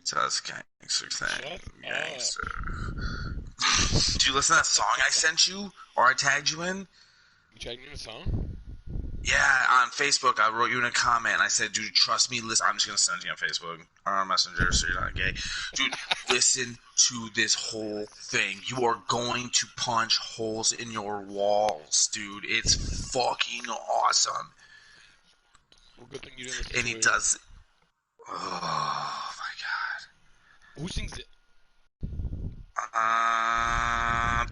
does gangster thing. Gangster. Did you listen to that song I sent you? Or I tagged you in? You tagged me in a song? Yeah, on Facebook, I wrote you in a comment, and I said, dude, trust me, listen. I'm just going to send you on Facebook, or on Messenger, so you're not gay. Dude, listen to this whole thing. You are going to punch holes in your walls, dude. It's fucking awesome. Well, good thing you didn't listen and to he it. does... Oh, my God. Who sings it?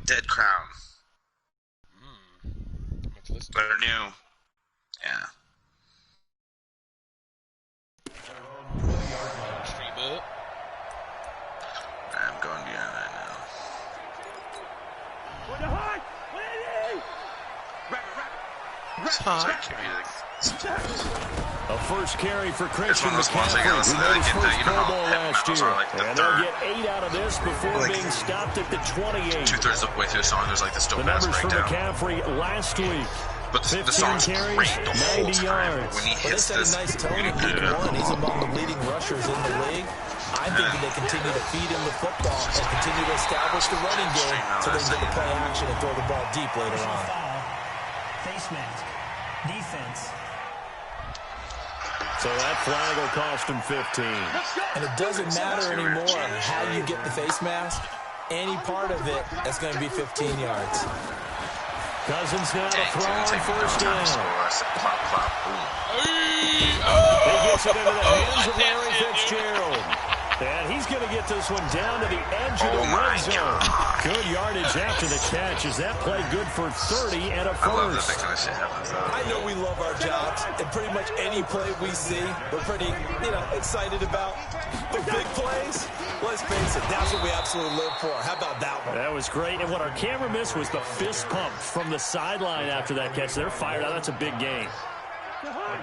Dead Crown. They're new. Yeah. Stream up. I'm going beyond that now. Sounds like a first carry for Christian McCaffrey, who made his first Pro Bowl last year. Like and they'll get 8 out of this before being stopped at the 28. Two-thirds of the way through the song, there's like this dope the ass numbers for breakdown. McCaffrey last week. But the song's carries, great the whole 90 time. yards. When he hits this, a nice tone in week one. He's among the leading rushers in the league. I think that they continue to feed him the football and continue to establish the running game so they can get the play action and throw the ball deep later on. Face mask. Defense. So that flag will cost him 15. And it doesn't matter anymore how you get the face mask. Any part of it, that's going to be 15 yards. Cousins now to throw on first down. He gets it into the hands of Larry Fitzgerald. And he's going to get this one down to the edge of the red zone. Good yardage after the catch. Is that play good for 30 and a first? I love that kind of shit happens, though. I know we love our jobs, and pretty much any play we see, we're pretty, excited about. But big plays, let's face it, that's what we absolutely live for. How about that one? That was great. And what our camera missed was the fist pump from the sideline after that catch. They're fired out. That's a big gain.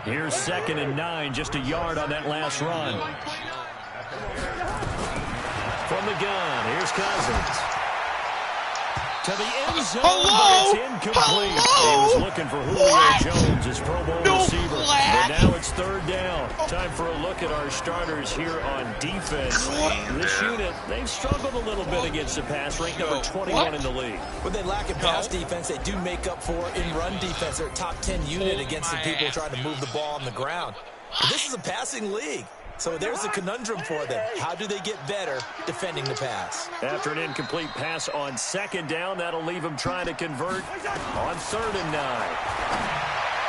Here's 2nd and 9, just a yard on that last run. From the gun, here's Cousins. To the end zone, but it's incomplete. He was looking for Julio Jones, his Pro Bowl receiver. But now it's 3rd down. Time for a look at our starters here on defense. This unit, they've struggled a little bit against the pass, ranked number 21 in the league. When they lack in pass defense, they do make up for in run defense. They're a top 10 unit against the people trying to move the ball on the ground. But this is a passing league. So there's a conundrum for them. How do they get better defending the pass? After an incomplete pass on 2nd down, that'll leave them trying to convert on 3rd and 9.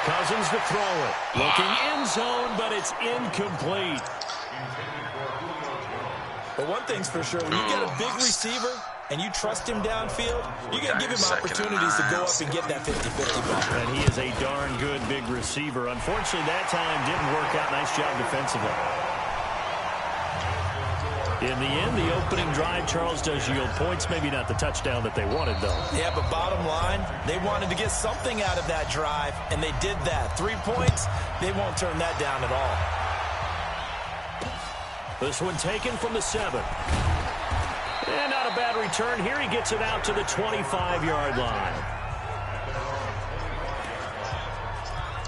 Cousins to throw it. Looking end zone, but it's incomplete. But one thing's for sure, when you get a big receiver and you trust him downfield, you got to give him opportunities to go up and get that 50-50 ball. And he is a darn good big receiver. Unfortunately, that time didn't work out. Nice job defensively. In the end, the opening drive, Charles, does yield points. Maybe not the touchdown that they wanted, though. Yeah, but bottom line, they wanted to get something out of that drive, and they did that. 3 points, they won't turn that down at all. This one taken from the 7. And not a bad return. Here he gets it out to the 25-yard line.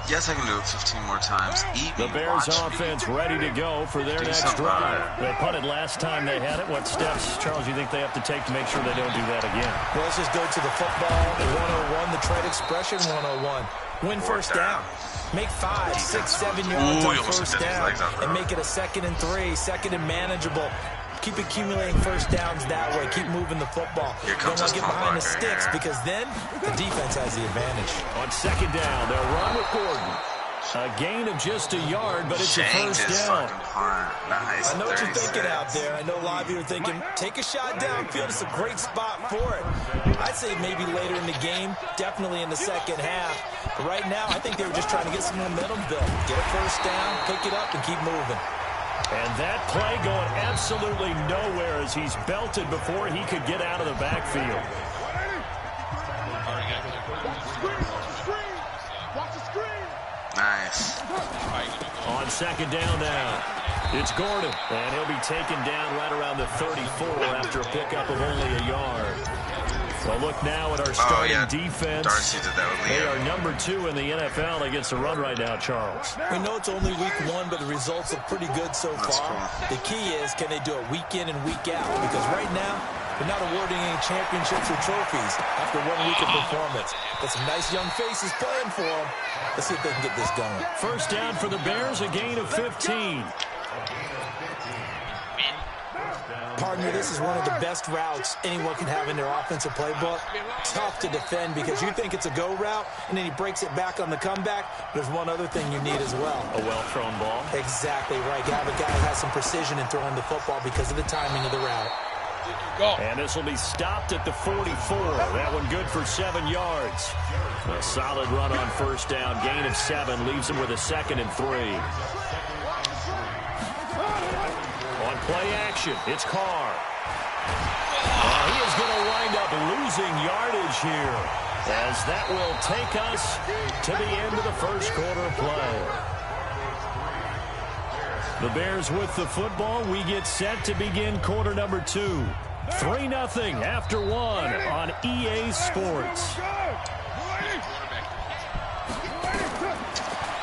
Yes, I can do it 15 more times. The Bears offense ready to go for their next drive. They punted last time they had it. What steps, Charles, you think they have to take to make sure they don't do that again? Well, let's just go to the football 101, the trade expression 101. Win first down. Make 5, 6, 7 yards on first down and make it a 2nd and 3, 2nd and manageable. Keep accumulating first downs that way. Keep moving the football. Don't want to get behind the sticks because then the defense has the advantage. On 2nd down, they'll run with Gordon. A gain of just a yard, but it's a first down. Nice. I know what you're thinking out there. I know a lot of you are thinking, take a shot downfield. It's a great spot for it. I'd say maybe later in the game, definitely in the second half. But right now, I think they were just trying to get some momentum built. Get a first down, pick it up, and keep moving. And that play going absolutely nowhere as he's belted before he could get out of the backfield. Nice. On 2nd down now, it's Gordon. And he'll be taken down right around the 34 after a pickup of only a yard. Well, look now at our starting defense. Darcy did that with They Leo. are number 2 in the NFL against the run right now, Charles. We know it's only week 1, but the results look pretty good so far. Cool. The key is, can they do it week in and week out? Because right now, they're not awarding any championships or trophies after 1 week of performance. Got some nice young faces playing for them. Let's see if they can get this going. First down for the Bears, a gain of 15. Partner, this is one of the best routes anyone can have in their offensive playbook. Tough to defend because you think it's a go route, and then he breaks it back on the comeback. There's one other thing you need as well. A well-thrown ball. Exactly right. You have a guy who has some precision in throwing the football because of the timing of the route. And this will be stopped at the 44. That one good for 7 yards. A solid run on first down. Gain of 7 leaves him with a 2nd and 3. On play action, it's Carr. He is going to wind up losing yardage here, as that will take us to the end of the first quarter play. The Bears with the football. We get set to begin quarter number 2. 3-0 after 1 on EA Sports.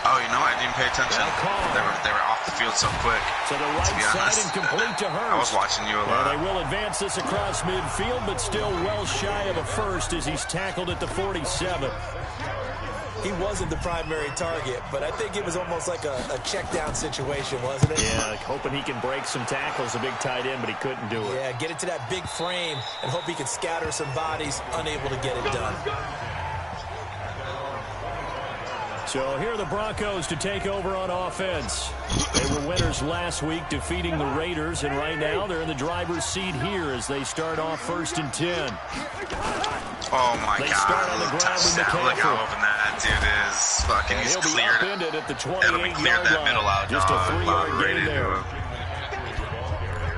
Oh, you know, I didn't pay attention. They were off the field so quick. To the right side and complete to Hurst. I was watching you a lot. They will advance this across midfield, but still well shy of a first as he's tackled at the 47. He wasn't the primary target, but I think it was almost like a check-down situation, wasn't it? Yeah, hoping he can break some tackles, a big tight end, but he couldn't do it. Yeah, get into that big frame and hope he can scatter some bodies, unable to get it done. So here are the Broncos to take over on offense. They were winners last week, defeating the Raiders, and right now they're in the driver's seat here as they start off 1st and 10. Oh, my They God. start on the ground with McCaffrey. Look how open that dude is. Fucking, he's He'll be cleared. upended at the It'll be cleared 28-yard that line. middle out. Just a 3-yard ready gain to there. do it.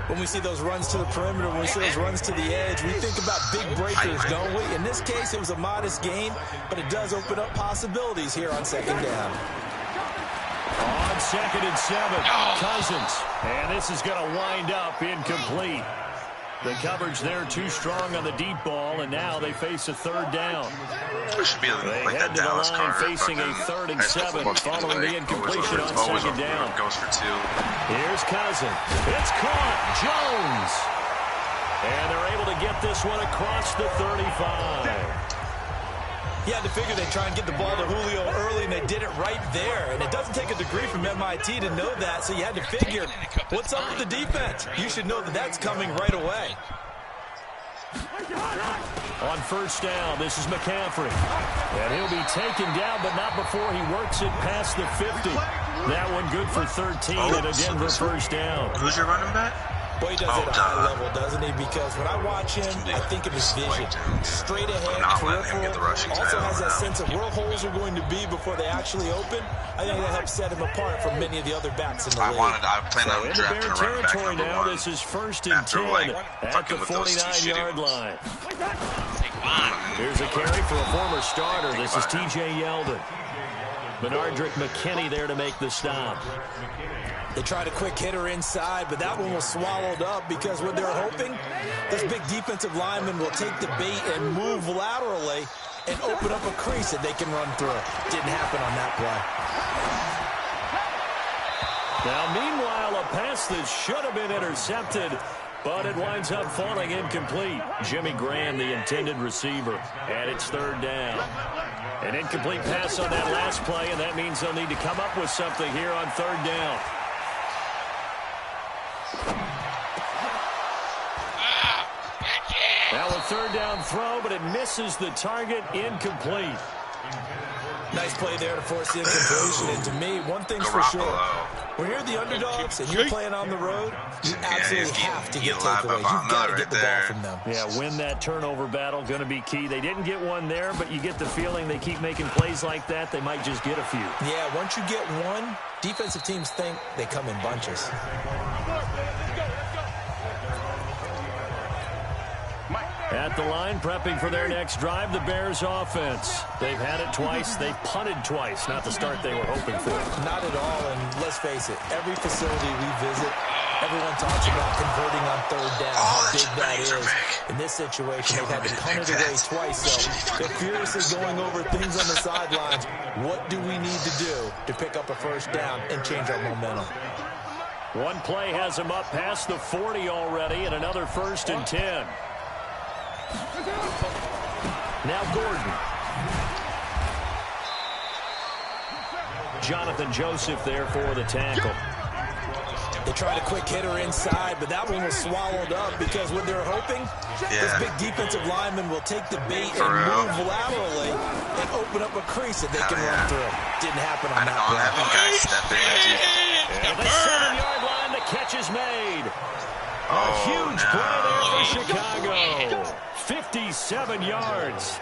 When we see those runs to the perimeter, when we see those runs to the edge, we think about big breakers, don't we? In this case, it was a modest gain, but it does open up possibilities here on 2nd down. On 2nd and 7, Cousins. And this is going to wind up incomplete. The coverage there too strong on the deep ball, and now they face a 3rd down. It should be They like head that to the Dallas line Carter facing a 3rd and 7 following the incompletion on 2nd down. Goes for 2. Here's Cousins. It's caught. Jones. And they're able to get this one across the 35. You had to figure they'd try and get the ball to Julio early, and they did it right there. And it doesn't take a degree from MIT to know that, so you had to figure, what's up with the defense? You should know that that's coming right away. On first down, this is McCaffrey. And he'll be taken down, but not before he works it past the 50. That one good for 13 and a Denver first down. Who's your running back? Boy, he does it at a high level, doesn't he? Because when I watch him, I think of his vision. Straight ahead, peripheral. Also has that sense of where holes are going to be before they actually open. I think that helps set him apart from many of the other backs in the league. I planned on In drafting Bear a running back territory number now, 1. this is 1st and 10 at the 49-yard line. Here's a carry for a former starter. This is T.J. Yeldon. Benardrick McKinney there to make the stop. They tried a quick hitter inside, but that one was swallowed up because what they're hoping, this big defensive lineman will take the bait and move laterally and open up a crease that they can run through. Didn't happen on that play. Now, meanwhile, a pass that should have been intercepted, but it winds up falling incomplete. Jimmy Graham, the intended receiver, and it's 3rd down. An incomplete pass on that last play, and that means they'll need to come up with something here on 3rd down. Now a 3rd down throw, but it misses the target, incomplete. Nice play there to force the incompletion. And to me, one thing's for sure. When you're the underdogs and you're playing on the road, you absolutely have to get takeaways. You've got to get the ball from them. Yeah, win that turnover battle, going to be key. They didn't get one there, but you get the feeling they keep making plays like that, they might just get a few. Yeah, once you get one, defensive teams think they come in bunches. At the line, prepping for their next drive, the Bears offense. They've had it twice. They've punted twice. Not the start they were hoping for. Not at all, and let's face it, every facility we visit, everyone everyone talks about converting on third down, how big that is. In this situation, they've had to punt it away twice, so they're furiously going over things on the sidelines. What do we need to do to pick up a first down and change our momentum? One play has him up past the 40 already, and another 1st and 10. Now Gordon. Jonathan Joseph there for the tackle. They tried a quick hitter inside, but that one was swallowed up because what they're hoping, this big defensive lineman will take the bait and move laterally and open up a crease that they can run through. Didn't happen on that play. Having guys step in. At the 7-yard line, the catch is made. A huge play there for Chicago. 57 yards.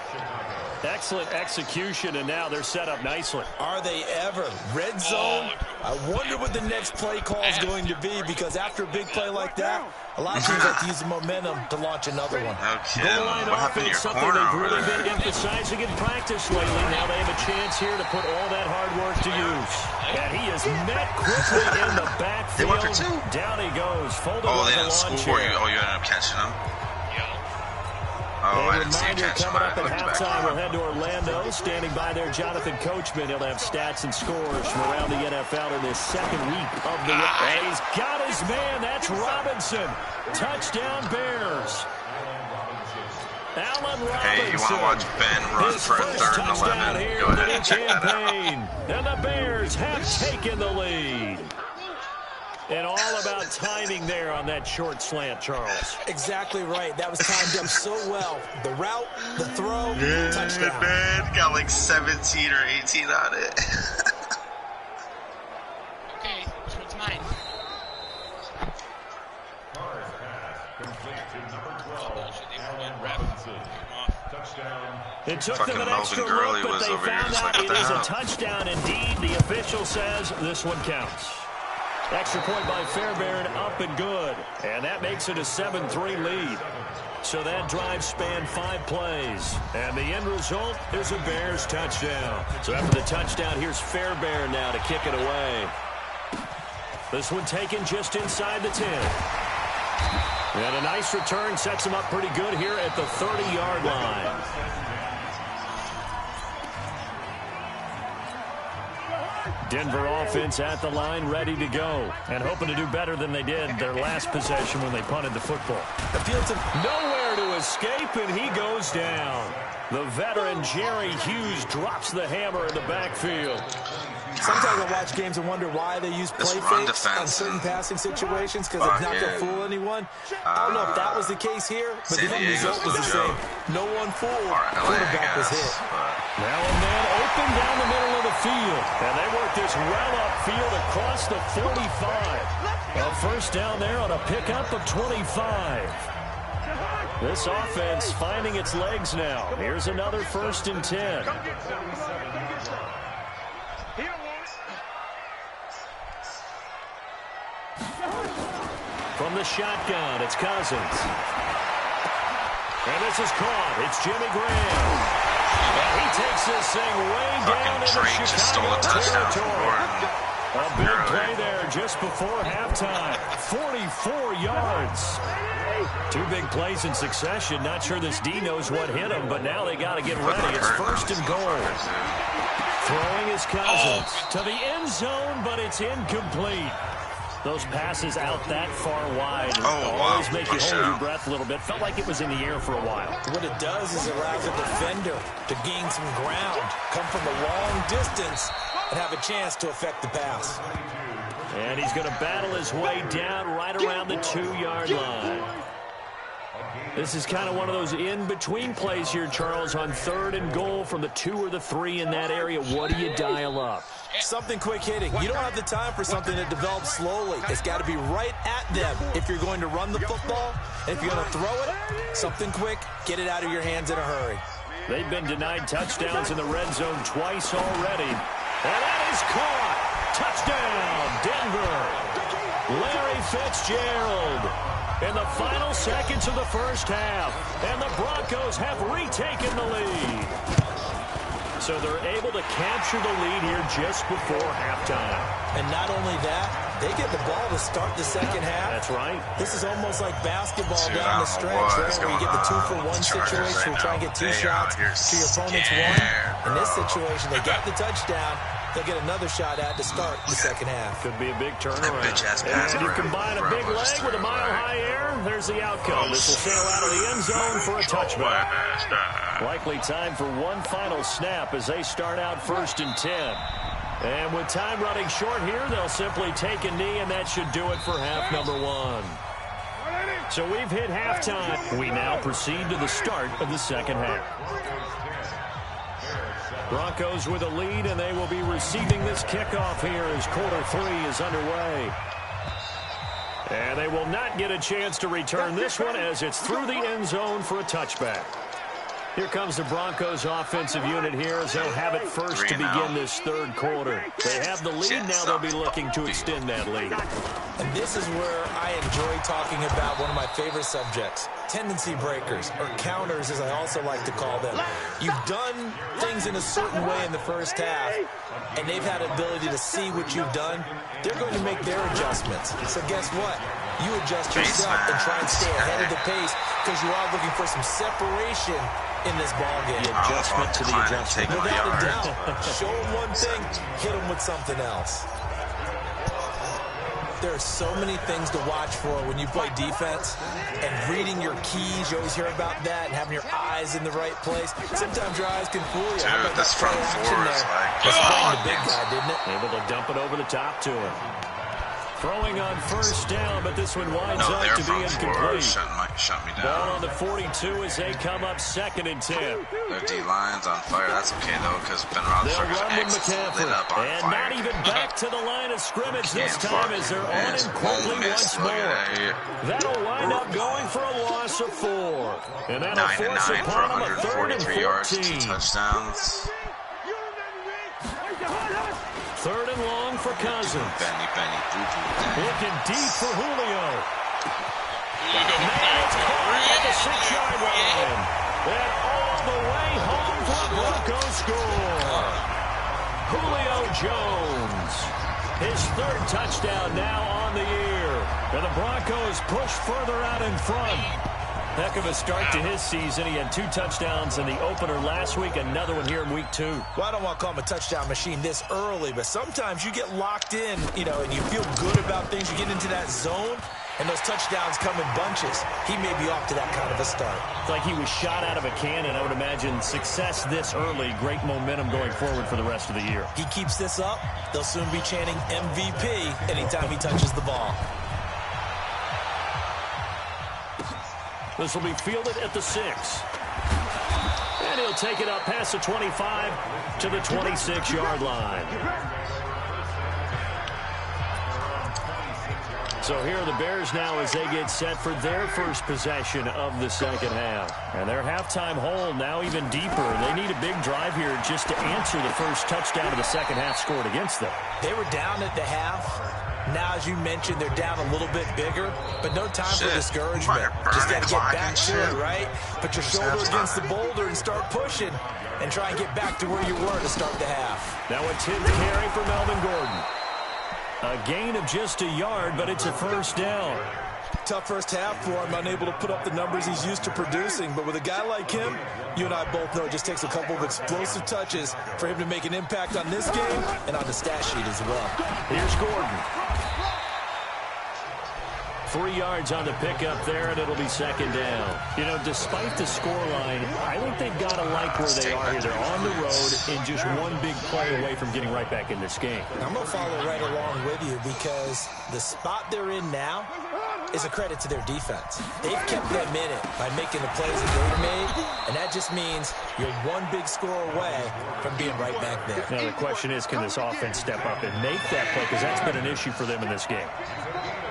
Excellent execution, and now they're set up nicely. Are they ever? Red zone? I wonder what the next play call is going to be, because after a big play like that, a lot of teams like to use the momentum to launch another one. Goal line offense, something they've really been emphasizing in practice lately. Now they have a chance here to put all that hard work to use. And he is met quickly in the backfield. Down he goes. Folded like a lawn chair. You ended up catching him? A reminder coming up at halftime, we'll head to Orlando. Standing by there, Jonathan Coachman. He'll have stats and scores from around the NFL in this second week of the year. And he's got his man. That's Robinson. Touchdown, Bears. Allen Robinson. Hey, you want to watch Ben run for a 3rd and 11? Go ahead and check that out. And the Bears have taken the lead. And all about timing there on that short slant, Charles. Exactly right. That was timed up so well. The route, the throw, touchdown. Man, got like 17 or 18 on it. Okay, this one's mine. It took them an extra look, but they found out it is a touchdown indeed. The official says this one counts. Extra point by Fairbairn, up and good. And that makes it a 7-3 lead. So that drive spanned 5 plays. And the end result is a Bears touchdown. So after the touchdown, here's Fairbairn now to kick it away. This one taken just inside the 10. And a nice return sets him up pretty good here at the 30-yard line. Denver offense at the line, ready to go, and hoping to do better than they did their last possession when they punted the football. The field's nowhere to escape, and he goes down. The veteran Jerry Hughes drops the hammer in the backfield. Sometimes I watch games and wonder why they use play fakes on certain passing situations, because it's not going to fool anyone. I don't know if that was the case here, but the end result was the same. No one fooled. Quarterback was hit. Now a man open down the middle of the field, and they work this well upfield across the 45. A first down there on a pickup of 25. This offense finding its legs now. Here's another 1st and 10. From the shotgun, it's Cousins. And this is caught. It's Jimmy Graham. And he takes this thing way down into Chicago territory. A big play there just before halftime. 44 yards. 2 big plays in succession. Not sure this D knows what hit him, but now they got to get ready. It's 1st and goal. Throwing is Cousins to the end zone, but it's incomplete. Those passes out that far wide always make you hold your breath a little bit. Felt like it was in the air for a while. What it does is it allows a defender to gain some ground, come from a long distance, and have a chance to affect the pass. And he's going to battle his way down right around the 2-yard line. This is kind of one of those in-between plays here, Charles, on 3rd and goal from the 2 or the 3 in that area. What do you dial up? Something quick hitting. You don't have the time for something that develops slowly. It's got to be right at them if you're going to run the football. And if you're going to throw it, something quick, get it out of your hands in a hurry. They've been denied touchdowns in the red zone twice already. And that is caught. Touchdown, Denver. Larry Fitzgerald. In the final seconds of the first half. And the Broncos have retaken the lead. So they're able to capture the lead here just before halftime. And not only that, They get the ball to start the second half. That's right. This is almost like basketball down the stretch, right? Where you get the 2-for-1 situation, you try and get 2 shots to your opponent's 1. In this situation, they got the touchdown. They'll get another shot at to start the second half. Could be a big turnaround. And you combine a big leg with a mile-high air, there's the outcome. This will sail out of the end zone for a touchback. Likely time for one final snap as they start out 1st and 10. And with time running short here, they'll simply take a knee, and that should do it for half number 1. So we've hit halftime. We now proceed to the start of the second half. Broncos with a lead, and they will be receiving this kickoff here as quarter 3 is underway. And they will not get a chance to return this one as it's through the end zone for a touchback. Here comes the Broncos offensive unit here as they'll have it first to begin this third quarter. They have the lead. Now they'll be looking to extend that lead. And this is where I enjoy talking about one of my favorite subjects, tendency breakers, or counters as I also like to call them. You've done things in a certain way in the first half, and they've had the ability to see what you've done. They're going to make their adjustments. So guess what? You adjust yourself and try and stay ahead of the pace because you are looking for some separation in this ball game. The adjustment to the adjustment. Without a doubt. Show them one thing, hit them with something else. There are so many things to watch for when you play defense, and reading your keys, you always hear about that, and having your eyes in the right place. Sometimes your eyes can fool you. Dude, this front four is like, just playing the big guy, didn't it? Able to dump it over the top to him. Throwing on first down, but this one winds up to be incomplete. Shut me down. Ball on the 42 as they come up 2nd and 10. Their D-line's on fire. That's okay, though, because Ben Roethlisberger's lit up on and fire. not even back to the line of scrimmage this time as they're on him quickly once more. That'll wind up going for a loss of 4. And that'll force upon them a 3rd and 14. Yards, 2 touchdowns. 3rd and long for Cousins. Looking deep for Julio. Man, it's caught at the 6-yard line. And all the way home for a Broncos score. Julio Jones. His 3rd touchdown now on the year. And the Broncos push further out in front. Heck of a start to his season. He had 2 touchdowns in the opener last week, another one here in week 2. Well, I don't want to call him a touchdown machine this early, but sometimes you get locked in, and you feel good about things. You get into that zone, and those touchdowns come in bunches. He may be off to that kind of a start. It's like he was shot out of a cannon. I would imagine success this early, great momentum going forward for the rest of the year. He keeps this up, they'll soon be chanting MVP anytime he touches the ball. This will be fielded at the 6. And he'll take it up past the 25 to the 26-yard line. So here are the Bears now as they get set for their first possession of the second half. And their halftime hole now even deeper. They need a big drive here just to answer the first touchdown of the second half scored against them. They were down at the half. Now, as you mentioned, they're down a little bit bigger, but no time for discouragement. Just got to get back to it, right? Put your shoulder against the boulder and start pushing and try and get back to where you were to start the half. Now a 10th carry for Melvin Gordon. A gain of just a yard, but it's a first down. Tough first half for him, unable to put up the numbers he's used to producing. But with a guy like him, you and I both know it just takes a couple of explosive touches for him to make an impact on this game and on the stat sheet as well. Here's Gordon. 3 yards on the pickup there, and it'll be second down. Despite the scoreline, I think they've got to like where they are here. They're on the road and just one big play away from getting right back in this game. I'm going to follow right along with you because the spot they're in now is a credit to their defense. They've kept them in it by making the plays that they've made, and that just means you're one big score away from being right back there. Now the question is, can this offense step up and make that play? Because that's been an issue for them in this game.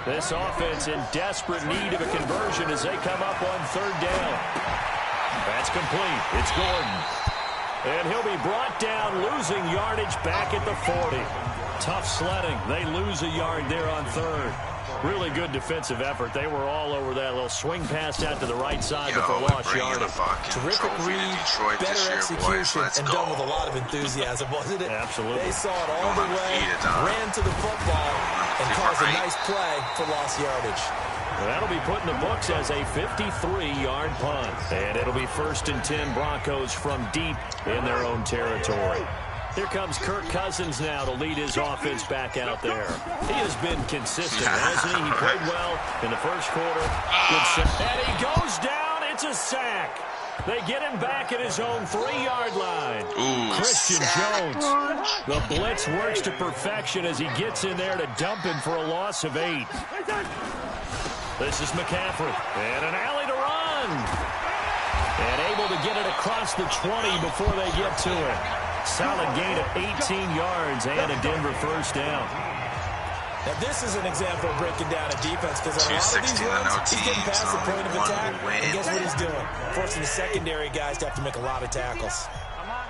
This offense in desperate need of a conversion as they come up on 3rd down. That's complete. It's Gordon. And he'll be brought down, losing yardage back at the 40. Tough sledding. They lose a yard there on 3rd. Really good defensive effort. They were all over that little swing pass out to the right side before lost yardage. Terrific read, better execution, and done with a lot of enthusiasm, wasn't it? Absolutely. They saw it all the way, ran to the football, and caused a nice play for lost yardage. Well, that'll be put in the books as a 53-yard punt. And it'll be 1st and 10 Broncos from deep in their own territory. Here comes Kirk Cousins now to lead his offense back out there. He has been consistent, hasn't he? He played well in the first quarter. Good sack. And he goes down. It's a sack. They get him back at his own 3-yard line. Christian Jones. The blitz works to perfection as he gets in there to dump him for a loss of 8. This is McCaffrey. And an alley to run. And able to get it across the 20 before they get to it. Solid gain of 18 yards and a Denver first down. Now, this is an example of breaking down a defense because on a lot of these runs, he's getting past the point of attack, and guess what he's doing? Forcing the secondary guys to have to make a lot of tackles.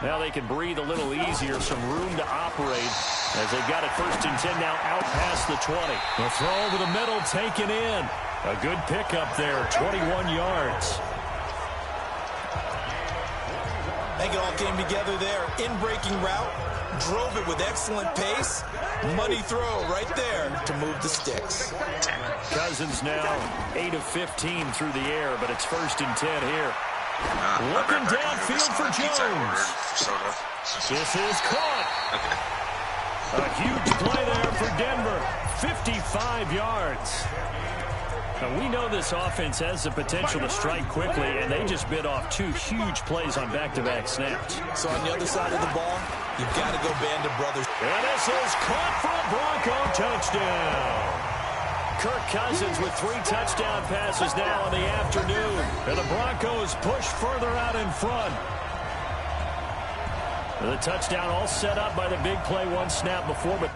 Now they can breathe a little easier, some room to operate as they've got it 1st and 10 now out past the 20. The throw over the middle taken in. A good pickup there, 21 yards. I think it all came together there. In-breaking route, drove it with excellent pace. Money throw right there to move the sticks. Cousins now 8 of 15 through the air, but it's 1st and 10 here. Looking downfield for Jones. This is caught. A huge play there for Denver. 55 yards. Now, we know this offense has the potential to strike quickly, and they just bit off 2 huge plays on back-to-back snaps. So on the other side of the ball, you've got to go band of brothers. And this is caught for a Bronco touchdown. Kirk Cousins with 3 touchdown passes now in the afternoon. And the Broncos push further out in front. The touchdown all set up by the big play 1 snap before, but...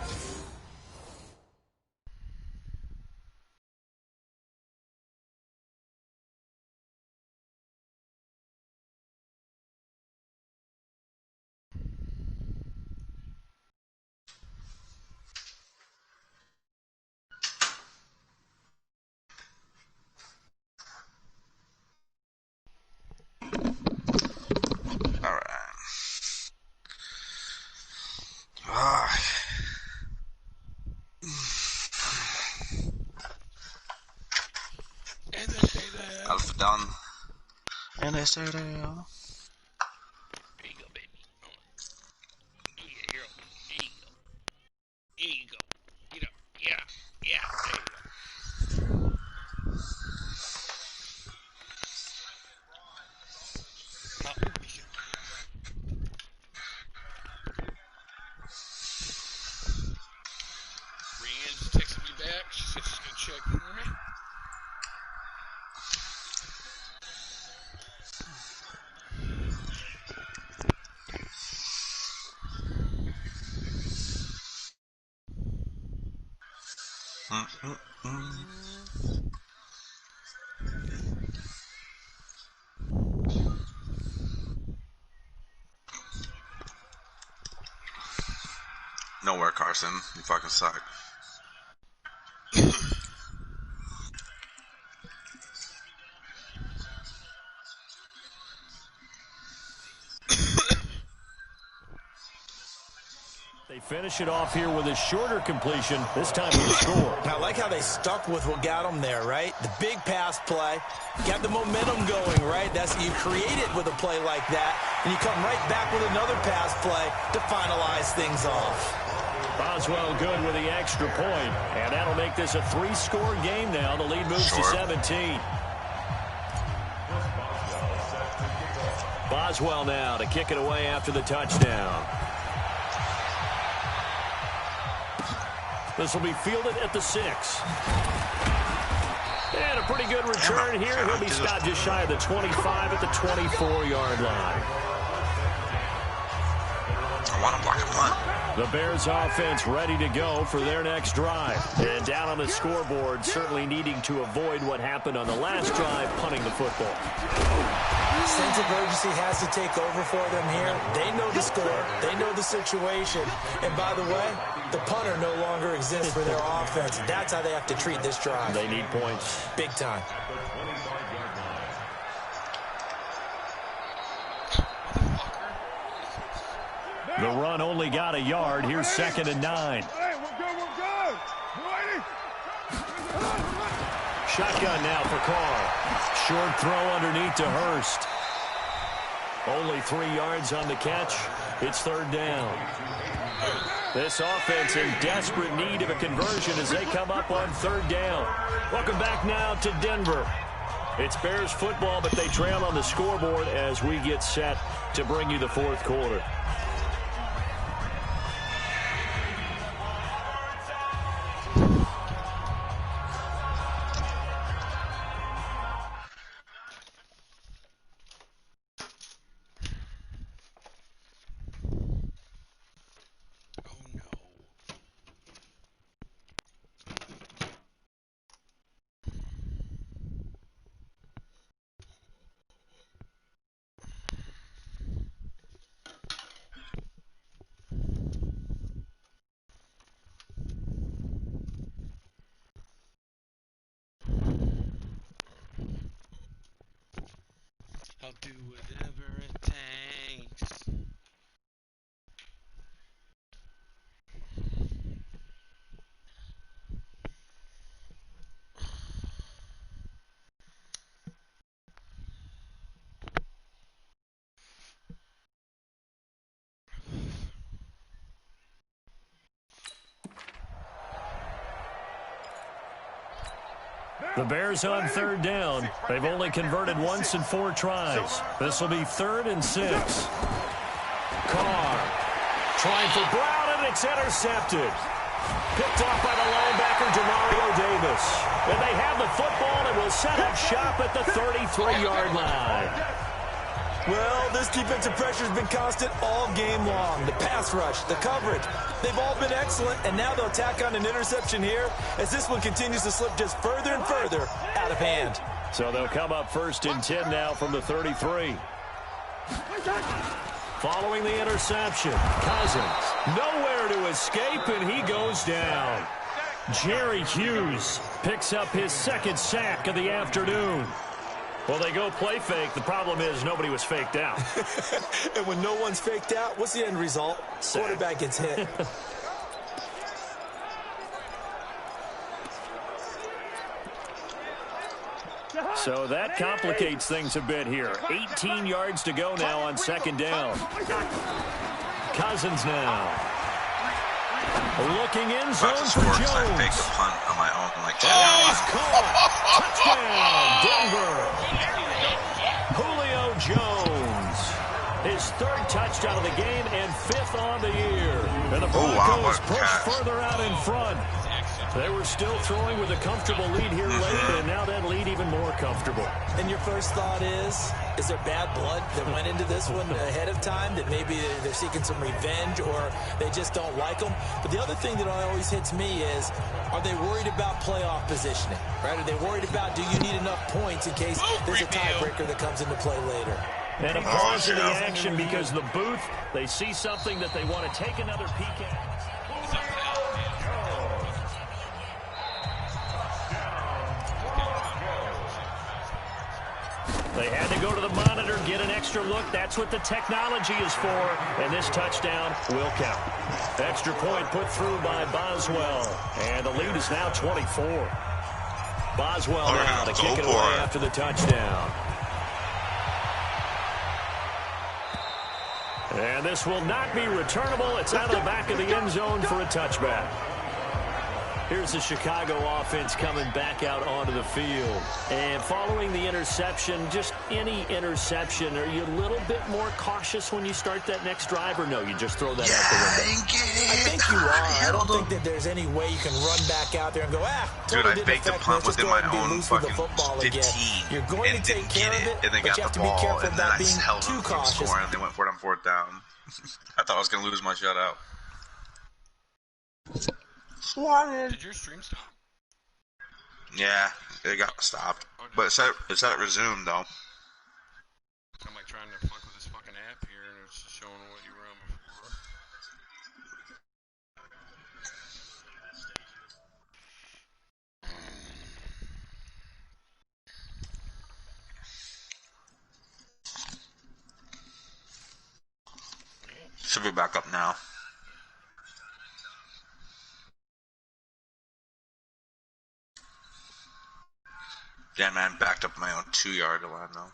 And they say they are. There you go, baby. Yeah, girl. There you go. There you go. Get up. Yeah. Yeah. There you go. Brienne's texting me back. She said she's gonna check for me. Nowhere, Carson. You fucking suck. They finish it off here with a shorter completion, this time with a score. I like how they stuck with what got them there, right? The big pass play, got the momentum going, right? That's you create it with a play like that, and you come right back with another pass play to finalize things off. Boswell good with the extra point, and that'll make this a 3-score game now. The lead moves to 17. Boswell now to kick it away after the touchdown. This will be fielded at the 6. And a pretty good return here. He'll be stopped just shy of the 25 at the 24-yard line. I want to block a punt. The Bears offense ready to go for their next drive. And down on the scoreboard, certainly needing to avoid what happened on the last drive, punting the football. Sense of urgency has to take over for them here. They know the score. They know the situation. And by the way, the punter no longer exists for their offense. That's how they have to treat this drive. They need points. Big time. The run only got a yard. Here's 2nd and 9. Hey, we're good. Shotgun now for Carr. Short throw underneath to Hurst. Only 3 yards on the catch. It's 3rd down. This offense in desperate need of a conversion as they come up on 3rd down. Welcome back now to Denver. It's Bears football, but they trail on the scoreboard as we get set to bring you the 4th quarter. I'll do whatever it takes. The Bears on 3rd down. They've only converted once in 4 tries. This will be 3rd and 6. Carr trying for Brown, and it's intercepted. Picked off by the linebacker, Demario Davis. And they have the football and will set up shop at the 33-yard line. Well, this defensive pressure has been constant all game long. The pass rush, the coverage, they've all been excellent, and now they'll tack on an interception here as this one continues to slip just further and further out of hand. So they'll come up 1st and 10 now from the 33. Following the interception, Cousins nowhere to escape, and he goes down. Jerry Hughes picks up his 2nd sack of the afternoon. Well, they go play fake. The problem is nobody was faked out. And when no one's faked out, what's the end result? Quarterback gets hit. So that complicates things a bit here. 18 yards to go now on 2nd down. Cousins now. Looking in zone for Jones. I faked the punt on my own. Like, he's caught. Touchdown, Denver. Julio Jones. His 3rd touchdown of the game and 5th on the year. And the Broncos push further out in front. They were still throwing with a comfortable lead here late, and now that lead even more comfortable. And your first thought is there bad blood that went into this one ahead of time, that maybe they're seeking some revenge or they just don't like them? But the other thing that always hits me is, are they worried about playoff positioning? Right? Are they worried about, do you need enough points in case there's a tiebreaker that comes into play later? And a pause in the action because the booth, they see something that they want to take another peek at. They had to go to the monitor, get an extra look. That's what the technology is for. And this touchdown will count. Extra point put through by Boswell. And the lead is now 24. Boswell now to kick it away after the touchdown. And this will not be returnable. It's out of the back of the end zone for a touchback. Here's the Chicago offense coming back out onto the field. And following the interception, just any interception, are you a little bit more cautious when you start that next drive, or no, you just throw that out the window? I think you are. I don't think that there's any way you can run back out there and go, dude, I faked the punt within my own fucking 15 You're going to take care of it, and then but you have to be careful and then about I being held too them from cautious. scoring, and they went for it on 4th down. I thought I was going to lose my shutout. Swatted. Did your stream stop? Yeah, it got stopped. But it's at resume though. I'm like trying to fuck with this fucking app here, and it's just showing what you were on before. Should be back up now. Yeah, man, backed up my own 2-yard line though.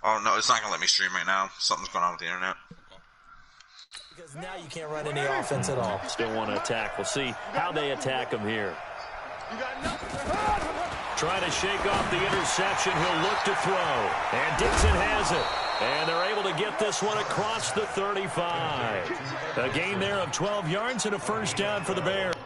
Oh no, it's not gonna let me stream right now. Something's going on with the internet. Because now you can't run any offense at all. Still want to attack. We'll see how they attack him here. Trying to shake off the interception. He'll look to throw. And Dixon has it. And they're able to get this one across the 35. A gain there of 12 yards and a first down for the Bears.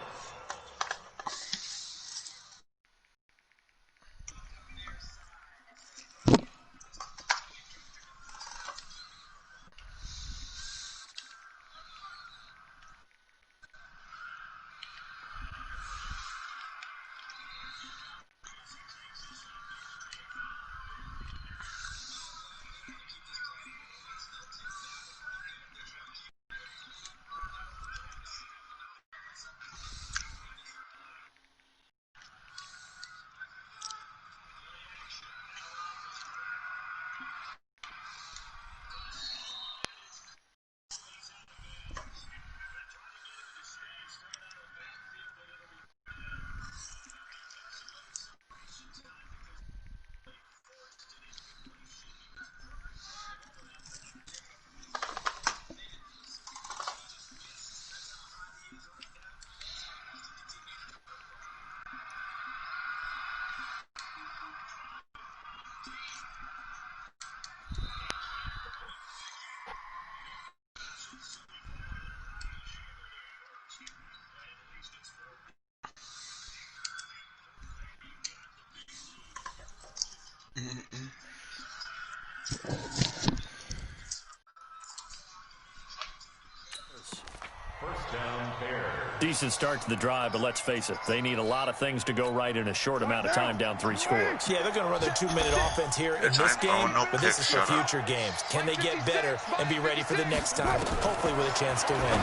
Decent start to the drive, but let's face it, they need a lot of things to go right in a short amount of time, down 3 scores. Yeah, they're going to run their 2-minute offense here in this game, but this is for future games. Can they get better and be ready for the next time, hopefully with a chance to win?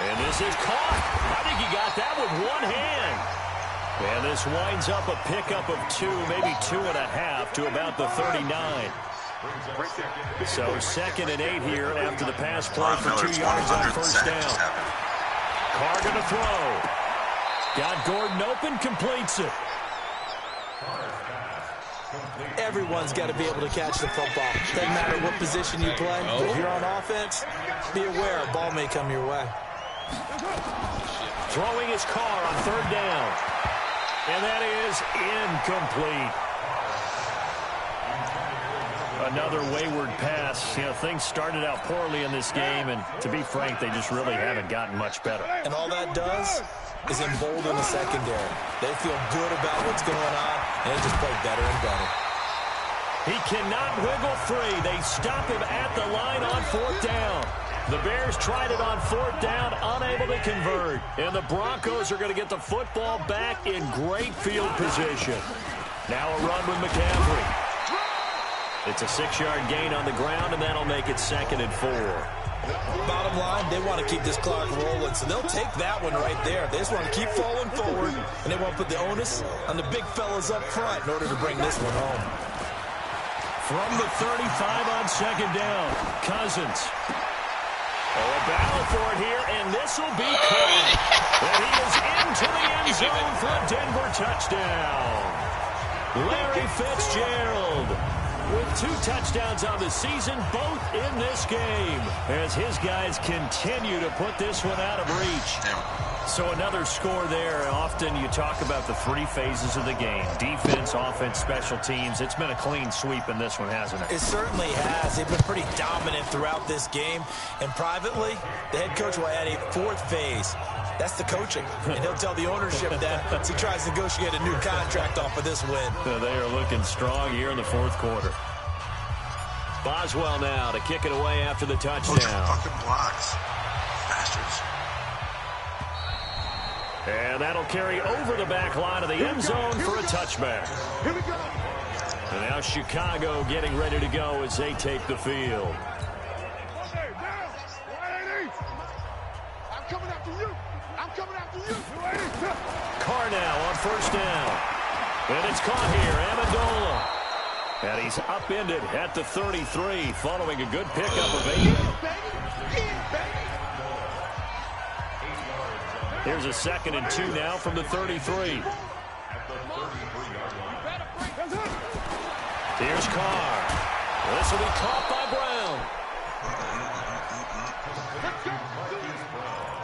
And this is caught. I think he got that with one hand. And this winds up a pickup of 2, maybe 2.5 to about the 39. So 2nd and 8 here after the pass play for 2 yards on first down. Carr going to throw. Got Gordon open, completes it. Everyone's got to be able to catch the football. Doesn't matter what position you play. If you're on offense, be aware a ball may come your way. Throwing his Carr on 3rd down. And that is incomplete. Another wayward pass. You know, things started out poorly in this game, and to be frank, they just really haven't gotten much better. And all that does is embolden the secondary. They feel good about what's going on, and they just play better and better. He cannot wiggle free. They stop him at the line on 4th down. The Bears tried it on 4th down, unable to convert. And the Broncos are going to get the football back in great field position. Now a run with McCaffrey. It's a 6-yard gain on the ground, and that'll make it 2nd and 4. Bottom line, they want to keep this clock rolling, so they'll take that one right there. They just want to keep falling forward, and they want to put the onus on the big fellas up front in order to bring this one home. From the 35 on 2nd down, Cousins. Oh, a battle for it here, and this will be caught. And he is into the end zone for a Denver touchdown. Larry Fitzgerald with 2 touchdowns on the season, both in this game, as his guys continue to put this one out of reach. So another score there. Often you talk about the 3 phases of the game: defense, offense, special teams. It's been a clean sweep in this one, hasn't it? It certainly has. They've been pretty dominant throughout this game. And privately, the head coach will add a 4th phase. That's the coaching. And he'll tell the ownership that as he tries to negotiate a new contract off of this win. They are looking strong here in the 4th quarter. Boswell now to kick it away after the touchdown. Those fucking blocks. Bastards. And that'll carry over the back line of the end zone for a touchback. Here we go. And now Chicago getting ready to go as they take the field. I'm coming after you. I'm coming after you. Carr now on first down. And it's caught here, Amendola. And he's upended at the 33 following a good pickup of 8. Here's a 2nd and 2 now from the 33. Here's Carr. This will be caught by Brown.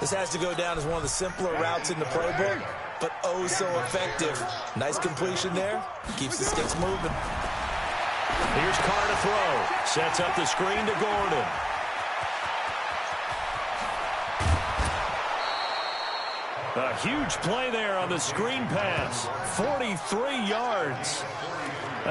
This has to go down as one of the simpler routes in the playbook, but oh so effective. Nice completion there. Keeps the sticks moving. Here's Carr to throw. Sets up the screen to Gordon. A huge play there on the screen pass. 43 yards.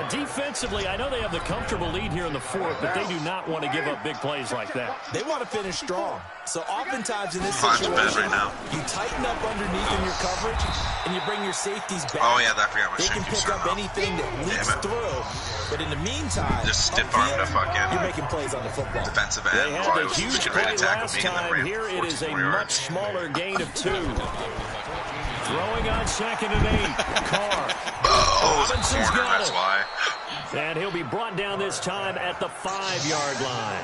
Defensively, I know they have the comfortable lead here in the 4th, but they do not want to give up big plays like that. They want to finish strong. So oftentimes in this situation, you tighten up underneath in your coverage, and you bring your safeties back. Oh, yeah, I forgot my They can pick up anything that leaks through. But in the meantime, just stiff arm to fucking you're making plays on the football. Defensive end. They had a huge play last time. Here it is a much smaller gain of 2. Throwing on 2nd and 8. Carr. Robinson's got it. And he'll be brought down this time at the 5-yard line.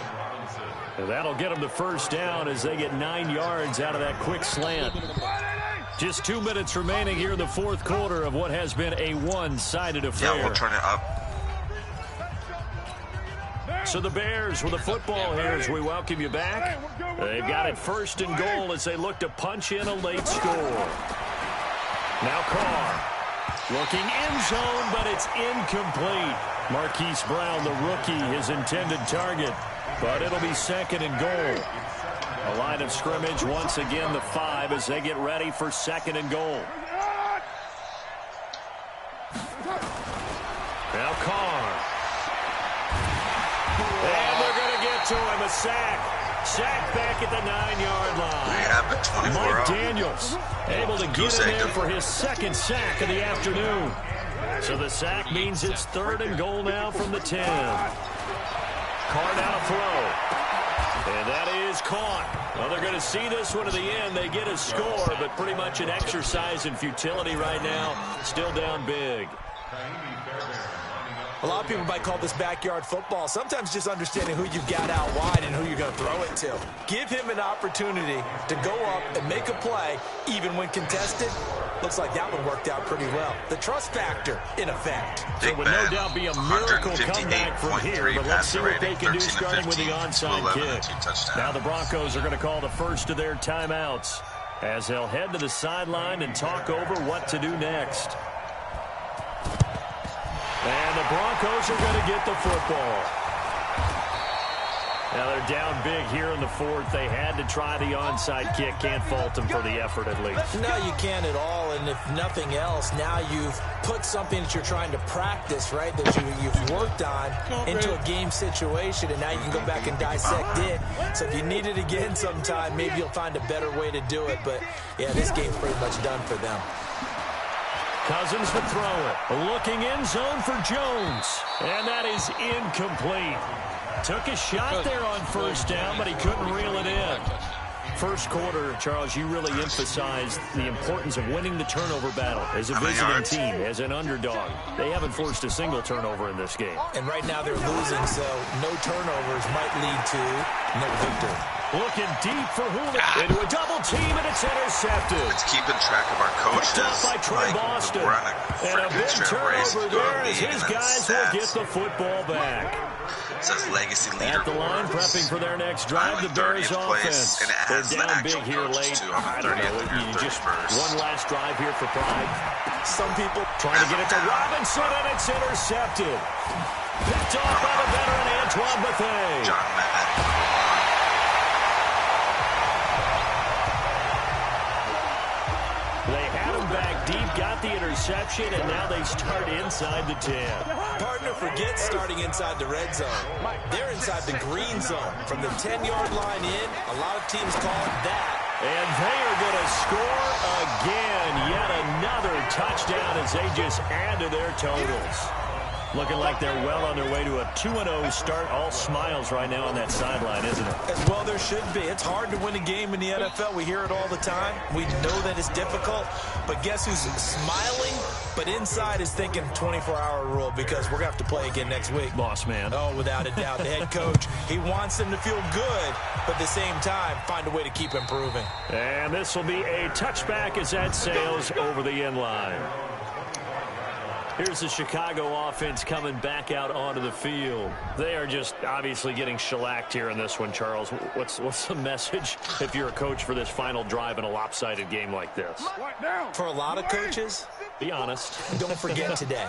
And that'll get him the first down as they get 9 yards out of that quick slant. Just 2 minutes remaining here in the 4th quarter of what has been a one-sided affair. Yeah, we'll turn it up. So the Bears with the football here as we welcome you back. They've got it 1st and goal as they look to punch in a late score. Now Carr. Looking end zone, but it's incomplete. Marquise Brown, the rookie, his intended target. But it'll be 2nd and goal. A line of scrimmage once again the 5 as they get ready for 2nd and goal. Now Carr. And they're going to get to him. A sack. Sack back at the 9-yard line. We have it 24 Mike out. Daniels able to get him in for his 2nd sack of the afternoon. So the sack means it's 3rd and goal now from the 10. Carr down a throw. And that is caught. Well, they're going to see this one to the end. They get a score, but pretty much an exercise in futility right now. Still down big. A lot of people might call this backyard football. Sometimes just understanding who you've got out wide and who you're going to throw it to. Give him an opportunity to go up and make a play, even when contested. Looks like that one worked out pretty well. The trust factor, in effect. So it would no doubt be a miracle comeback from here, but let's see what they can do starting with the onside kick. Now the Broncos are going to call the first of their timeouts as they'll head to the sideline and talk over what to do next. And the Broncos are going to get the football. Now they're down big here in the 4th. They had to try the onside kick. Can't fault them for the effort at least. No, you can't at all. And if nothing else, now you've put something that you're trying to practice, right, that you've worked on into a game situation, and now you can go back and dissect it. So if you need it again sometime, maybe you'll find a better way to do it. But, yeah, this game's pretty much done for them. Cousins to throw it. Looking in zone for Jones. And that is incomplete. Took a shot there on first down, but he couldn't reel it in. First quarter, Charles, you really emphasized the importance of winning the turnover battle as a visiting team, as an underdog. They haven't forced a single turnover in this game. And right now they're losing, so no turnovers might lead to no victory. Looking deep for Hula into a double team, and it's intercepted. It's keeping track of our coaches. Picked off by Trey Boston. And a big turnover there as his guys will get the football back. It says legacy leader. At the line, prepping for their next drive, the Bears offense. They're down big here late. I don't know. You just one last drive here for pride. Some people trying to get it to Robinson, and it's intercepted. Picked off by the veteran Antoine Bethea. John Madden. They had him back deep, got the interception, and now they start inside the 10. Partner forgets starting inside the red zone. They're inside the green zone. From the 10-yard line in, a lot of teams call it that. And they are going to score again. Yet another touchdown as they just add to their totals. Looking like they're well on their way to a 2-0 start. All smiles right now on that sideline, isn't it? As well there should be. It's hard to win a game in the NFL. We hear it all the time. We know that it's difficult. But guess who's smiling, but inside is thinking 24-hour rule because we're going to have to play again next week. Boss man. Oh, without a doubt. The head coach, he wants them to feel good, but at the same time, find a way to keep improving. And this will be a touchback as that sails over the end line. Here's the Chicago offense coming back out onto the field. They are just obviously getting shellacked here in this one, Charles. What's the message if you're a coach for this final drive in a lopsided game like this? For a lot of coaches, be honest. Don't forget today.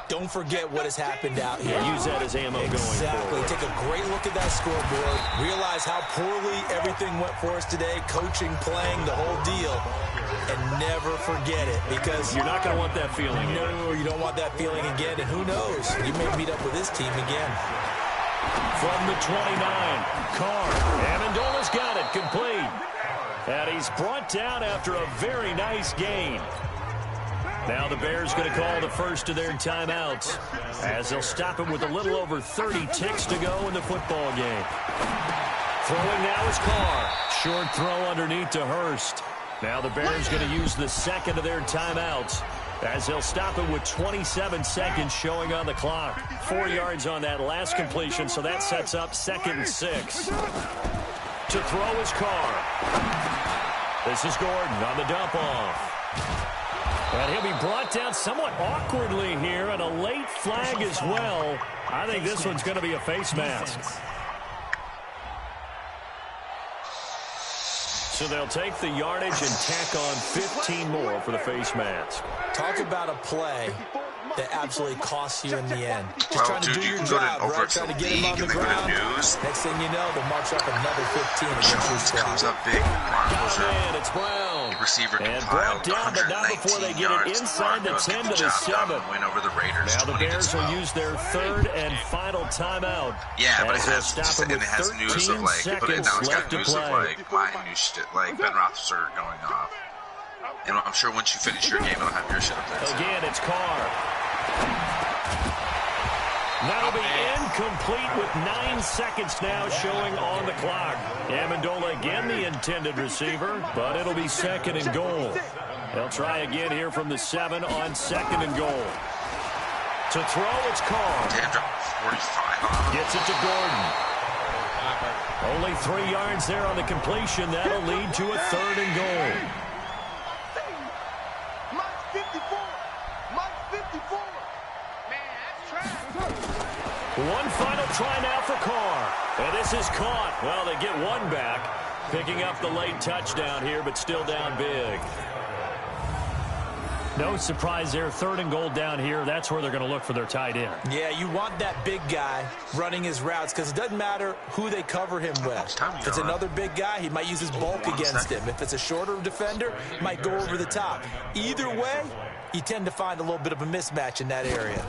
Don't forget what has happened out here. Yeah, use that as ammo going forward. Exactly. Take a great look at that scoreboard. Realize how poorly everything went for us today. Coaching, playing, the whole deal. And never forget it because you're not going to want that feeling. No, you don't want that feeling again. And who knows? You may meet up with this team again. From the 29, Carr. Amendola's got it complete. And he's brought down after a very nice gain. Now the Bears going to call the first of their timeouts as they'll stop him with a little over 30 ticks to go in the football game. Throwing now is Carr. Short throw underneath to Hurst. Now the Bears going to use the second of their timeouts as they'll stop it with 27 seconds showing on the clock. 4 yards on that last completion, so that sets up 2nd and 6. To throw is Carr. This is Gordon on the dump off. And he'll be brought down somewhat awkwardly here, and a late flag as well. I think this one's going to be a face mask. So they'll take the yardage and tack on 15 more for the face mask. Talk about a play that absolutely costs you in the end. Just well, trying to dude, do you your can job, go to right? Trying to get him on the ground. Next thing you know, they'll march up another 15 against your squad. Comes up big. And it's Brown. Receiver and brought down, but not before they get it inside the 10 to the 7. Win over the Raiders. Now the Bears will use their third and final timeout. Yeah, but it has news of like, but now it's got news of like my new shit, like Ben Roethlisberger going off. And I'm sure once you finish your game, it'll have your shit up there. Again, it's Carr. That'll be incomplete with 9 seconds now showing on the clock. Amendola again the intended receiver, but it'll be 2nd and goal. They'll try again here from the 7 on 2nd and goal. To throw, it's Carr. Damn, drop 45. Gets it to Gordon. Only 3 yards there on the completion. That'll lead to a 3rd and goal. One final try now for Carr. And this is caught. Well, they get one back. Picking up the late touchdown here, but still down big. No surprise there. 3rd and goal down here. That's where they're going to look for their tight end. Yeah, you want that big guy running his routes because it doesn't matter who they cover him with. If it's another big guy, he might use his bulk against him. If it's a shorter defender, might go over the top. Either way, you tend to find a little bit of a mismatch in that area.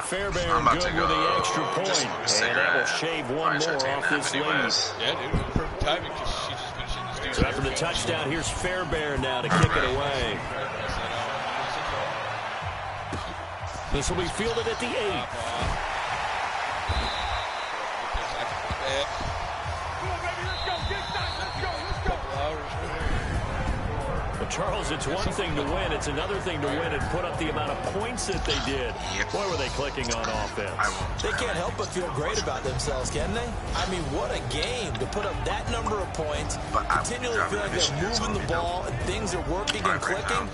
Fairbairn good with the extra point, and that will shave one more off this lead. Yeah, dude, perfect timing because she just mentioned this dude. So after the touchdown, here's Fairbairn now to kick it away. This will be fielded at the 8. Charles, it's one thing to win. It's another thing to win and put up the amount of points that they did. Boy, were they clicking on offense. They can't help but feel great about themselves, can they? I mean, what a game to put up that number of points, continually feel like they're moving the ball and things are working and clicking.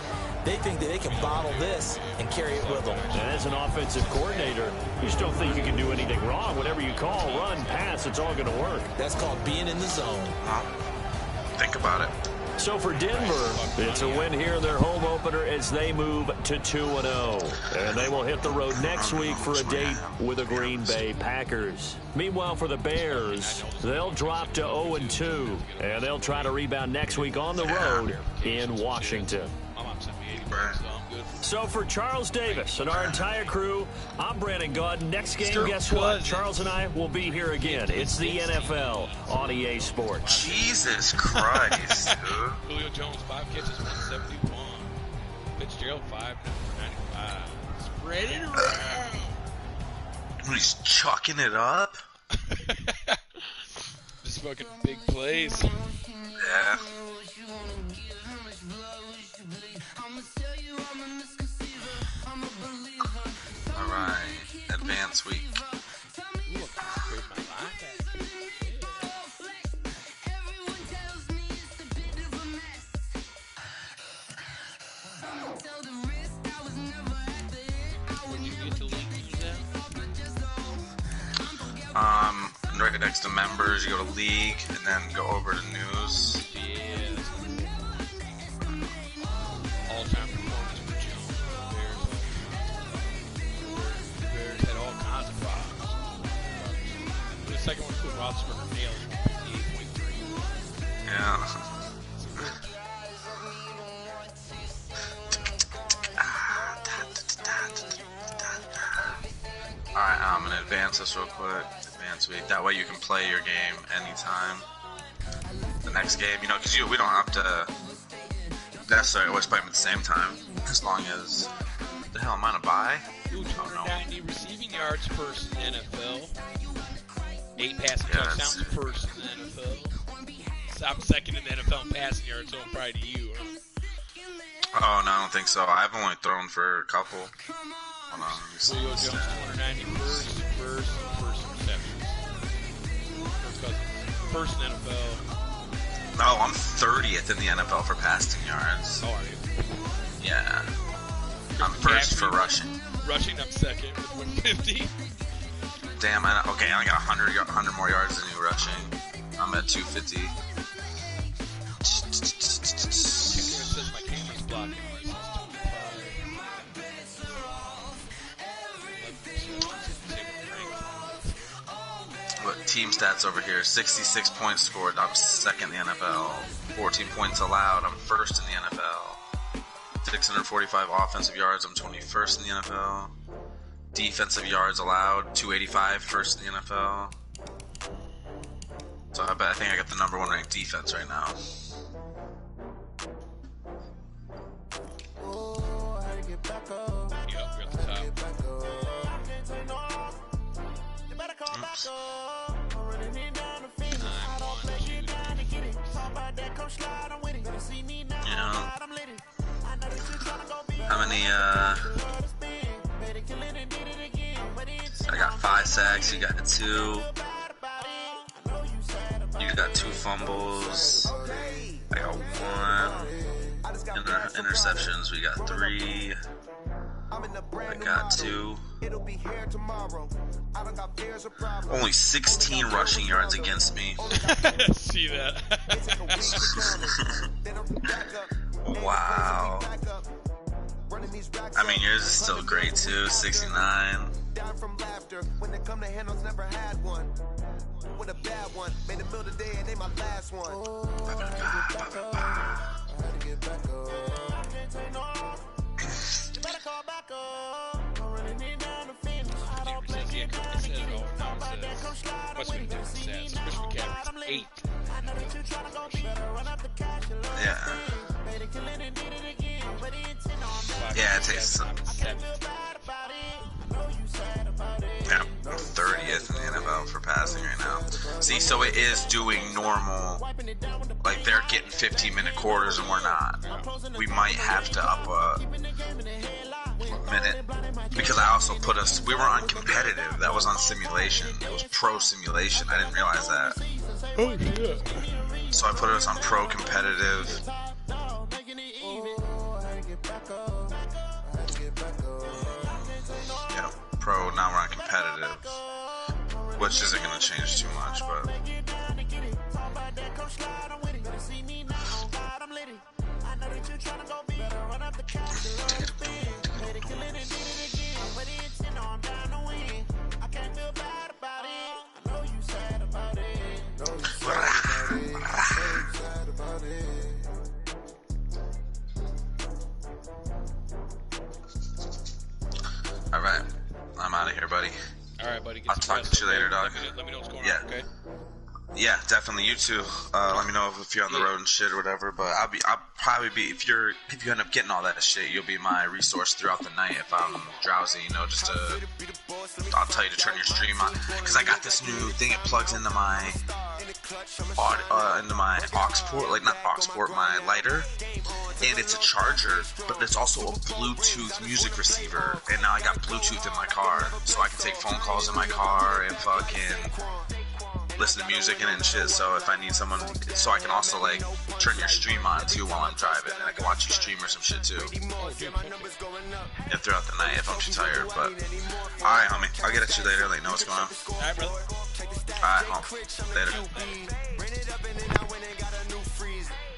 They think that they can bottle this and carry it with them. And as an offensive coordinator, you just don't think you can do anything wrong. Whatever you call, run, pass, it's all going to work. That's called being in the zone. Think about it. So for Denver, it's a win here in their home opener as they move to 2-0. And they will hit the road next week for a date with the Green Bay Packers. Meanwhile, for the Bears, they'll drop to 0-2. And they'll try to rebound next week on the road in Washington. So for Charles Davis and our entire crew, I'm Brandon Gaud. Next game, guess what? Charles and I will be here again. It's the NFL on EA Sports. Jesus Christ, dude. Julio Jones, 5 catches, 171. Fitzgerald, 5 for 95. Spread it around. He's chucking it up. Just fucking big plays. Yeah. All right, advance week. Ooh, I scraped my line back. When you get to league, use that? Right next to members, you go to league, and then go over to news. Yeah, that's cool. All-time performance for Jones. Bears had all kinds of problems. The second one, cool. Roethlisberger nailed 58.3. Yeah. Alright, I'm gonna advance this real quick. Advance week. That way you can play your game anytime. The next game, you know, because we don't have to necessarily always play them at the same time. As long as. What the hell, am I gonna buy? Ooh, 290 receiving yards first in the NFL. 8 passing Yeah, touchdowns first in the NFL. I'm second in the NFL in passing yards, so I'm probably to you. Oh, no, I don't think so. I've only thrown for a couple. Hold on, let me see. Julio Jones, 290 first receptions. First in NFL. Oh, I'm 30th in the NFL for passing yards. How are you? Yeah. I'm first for rushing. Rushing, I'm second with 150. Damn, I got 100 more yards than you rushing. I'm at 250. Says my camera's blocking. What team stats over here? 66 points scored. I'm second in the NFL. 14 points allowed. I'm first in the NFL. 645 offensive yards. I'm 21st in the NFL. Defensive yards allowed. 285. First in the NFL. So I think I got the number 1 ranked defense right now. Yep, you're at the top. Oops. Yeah. How many, I got 5 sacks, you got 2. You got 2 fumbles. I got 1. Interceptions, we got 3. I got 2. Only 16 rushing yards against me. See that? Wow. I mean, yours is still great too. 69. Yeah. Yeah, it takes. Yeah, I'm 30th in the NFL for passing right now. See, so it is doing normal. Like, they're getting 15-minute quarters and we're not. We might have to up a minute. Because I also put us, we were on competitive. That was on simulation. It was pro simulation. I didn't realize that. Oh, shit. So I put us on pro competitive. Yeah, pro, now we're on competitive. Which isn't going to change too much, but. buddy. All right, buddy. I'll talk to you later, dog. Let me know what's going Yeah. on, okay? Yeah, definitely. You too. Let me know if you're on the road and shit or whatever. But I'll probably be if you end up getting all that shit, you'll be my resource throughout the night if I'm drowsy. You know, I'll tell you to turn your stream on because I got this new thing. It plugs into my aux port, like not aux port, my lighter, and it's a charger, but it's also a Bluetooth music receiver. And now I got Bluetooth in my car, so I can take phone calls in my car and fucking listen to music and shit. So if I need someone, so I can also like turn your stream on too while I'm driving, and I can watch you stream or some shit too. Yeah, throughout the night if I'm too tired. But all right, homie, I'll get at you later. Let you know what's going on. All right, brother. All right, home. Later.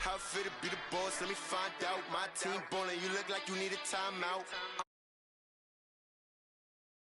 How fit to be the boss? Let me find out. My team ballin', you look like you need a timeout.